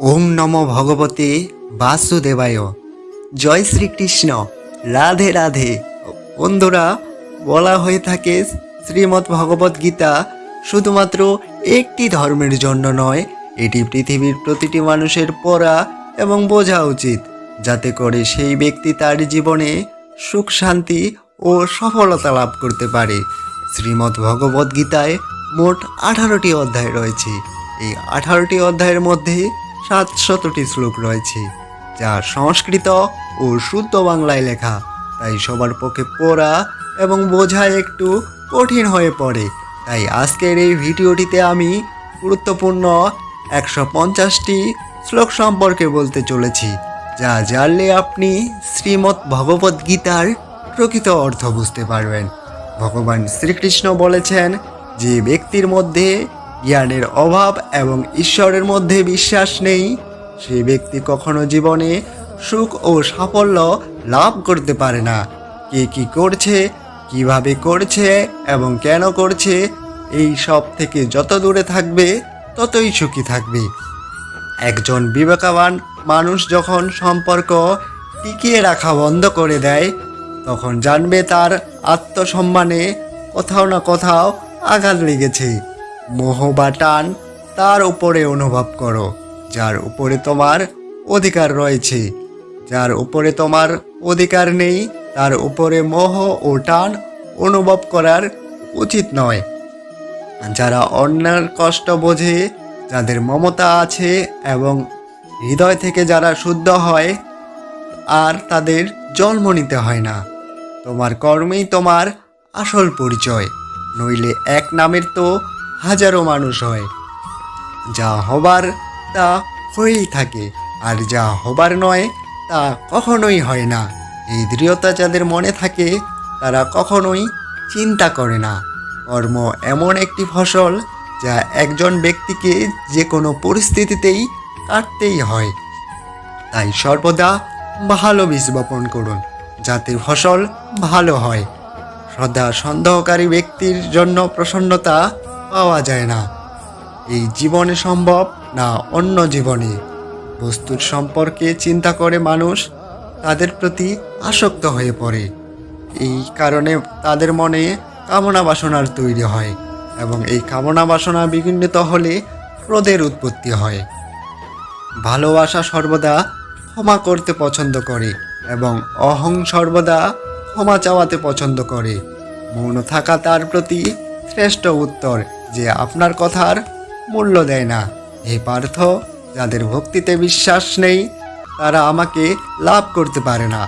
ওম নমো ভগবতে বাসুদেবায়। জয় শ্রীকৃষ্ণ। রাধে রাধে। বন্ধুরা, বলা হয়ে থাকে শ্রীমদ্ ভগবদ্ গীতা শুধুমাত্র একটি ধর্মের জন্য নয়, এটি পৃথিবীর প্রতিটি মানুষের পড়া এবং বোঝা উচিত, যাতে করে সেই ব্যক্তি তার জীবনে সুখ শান্তি ও সফলতা লাভ করতে পারে। শ্রীমদ্ ভগবদ্ গীতায় মোট 18টি অধ্যায় রয়েছে। এই 18টি অধ্যায়ের মধ্যে 700টি শ্লোক রয়েছে, যা সংস্কৃত ও শুদ্ধ বাংলায় লেখা, তাই সবার পক্ষে পড়া এবং বোঝা একটু কঠিন হয়ে পড়ে। তাই আজকের এই ভিডিওটিতে আমি গুরুত্বপূর্ণ 150টি শ্লোক সম্পর্কে বলতে চলেছি, যা জানলে আপনি শ্রীমদ্ ভগবদ্ গীতার প্রকৃত অর্থ বুঝতে পারবেন। ভগবান শ্রীকৃষ্ণ বলেছেন, যে ব্যক্তির মধ্যে জ্ঞানের অভাব এবং ঈশ্বরের মধ্যে বিশ্বাস নেই, সে ব্যক্তি কখনো জীবনে সুখ ও সাফল্য লাভ করতে পারে না। কে কি করছে, কিভাবে করছে এবং কেন করছে, এই সব থেকে যত দূরে থাকবে ততই সুখী থাকবে। একজন বিবেকবান মানুষ যখন সম্পর্ক টিকিয়ে রাখা বন্ধ করে দেয়, তখন জানবে তার আত্মসম্মানে কোথাও না কোথাও আঘাত লেগেছে। মোহ বা টান তার উপরে অনুভব করো, যার উপরে তোমার অধিকার রয়েছে। যার উপরে তোমার অধিকার নেই, তার উপরে মোহ ও টান অনুভব করার উচিত নয়। যারা অন্যের কষ্ট বোঝে, যাদের মমতা আছে এবং হৃদয় থেকে যারা শুদ্ধ হয়, আর তাদের জন্ম নিতে হয় না। তোমার কর্মেই তোমার আসল পরিচয়, নইলে এক নামের তো হাজারো মানুষ হয়। যা হবার তা হয়েই থাকে, আর যা হবার নয় তা কখনোই হয় না। এই দৃঢ়তা যাদের মনে থাকে, তারা কখনোই চিন্তা করে না। কর্ম এমন একটি ফসল যা একজন ব্যক্তিকে যে কোনো পরিস্থিতিতেই কাটতেই হয়। তাই সর্বদা ভালো বীজ বপন করুন, যাতে ফসল ভালো হয়। সদা সন্দেহকারী ব্যক্তির জন্য প্রসন্নতা পাওয়া যায় না। এই জীবনে সম্ভব না অন্য জীবনে। বস্তুর সম্পর্কে চিন্তা করে মানুষ তাদের প্রতি আসক্ত হয়ে পড়ে। এই কারণে তাদের মনে কামনা বাসনার তৈরি হয়, এবং এই কামনা বাসনা বিঘ্নিত হলে ক্রোধের উৎপত্তি হয়। ভালোবাসা সর্বদা ক্ষমা করতে পছন্দ করে, এবং অহং সর্বদা ক্ষমা চাওয়াতে পছন্দ করে। মৌন থাকা তার প্রতি শ্রেষ্ঠ উত্তর, যে আপনার কথার মূল্য দেয় না। হে পার্থ, যাদের ভক্তিতে বিশ্বাস নেই, তারা আমাকে লাভ করতে পারে না।